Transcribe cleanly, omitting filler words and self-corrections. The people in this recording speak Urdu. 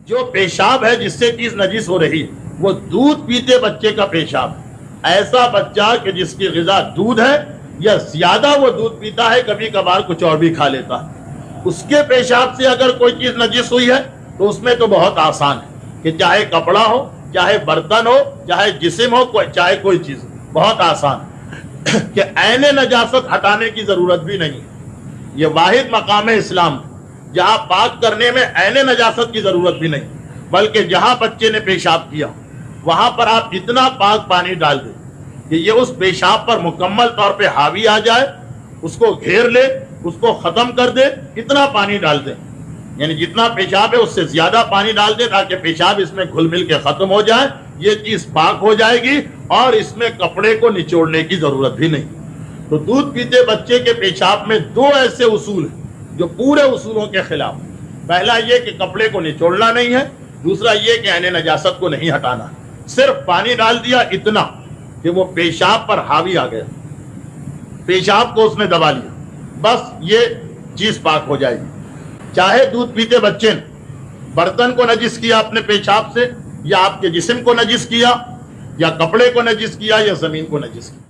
جو پیشاب ہے جس سے چیز نجس ہو رہی ہے وہ دودھ پیتے بچے کا پیشاب ہے. ایسا بچہ کہ جس کی غذا دودھ ہے یا زیادہ وہ دودھ پیتا ہے, کبھی کبھار کچھ اور بھی کھا لیتا ہے, اس کے پیشاب سے اگر کوئی چیز نجس ہوئی ہے تو اس میں تو بہت آسان ہے کہ چاہے کپڑا ہو, چاہے برتن ہو, چاہے جسم ہو, چاہے کوئی چیز ہو, بہت آسان ہے کہ عین نجاست ہٹانے کی ضرورت بھی نہیں ہے. یہ واحد مقام اسلام جہاں پاک کرنے میں عین نجاست کی ضرورت بھی نہیں, بلکہ جہاں بچے نے پیشاب کیا وہاں پر آپ اتنا پاک پانی ڈال دیں کہ یہ اس پیشاب پر مکمل طور پہ حاوی آ جائے, اس کو گھیر لے, اس کو ختم کر دے. اتنا پانی ڈال دیں, یعنی جتنا پیشاب ہے اس سے زیادہ پانی ڈال دیں تاکہ پیشاب اس میں گھل مل کے ختم ہو جائے. یہ چیز پاک ہو جائے گی اور اس میں کپڑے کو نچوڑنے کی ضرورت بھی نہیں. تو دودھ پیتے بچے کے پیشاب میں دو ایسے اصول ہیں جو پورے اصولوں کے خلاف. پہلا یہ کہ کپڑے کو نچوڑنا نہیں ہے, دوسرا یہ کہ عین نجاست کو نہیں ہٹانا. صرف پانی ڈال دیا اتنا کہ وہ پیشاب پر حاوی آ گیا, پیشاب کو اس نے دبا لیا, بس یہ چیز پاک ہو جائے گی. چاہے دودھ پیتے بچے نے برتن کو نجس کیا اپنے پیشاب سے, یا آپ کے جسم کو نجس کیا, یا کپڑے کو نجس کیا, یا زمین کو نجس کیا,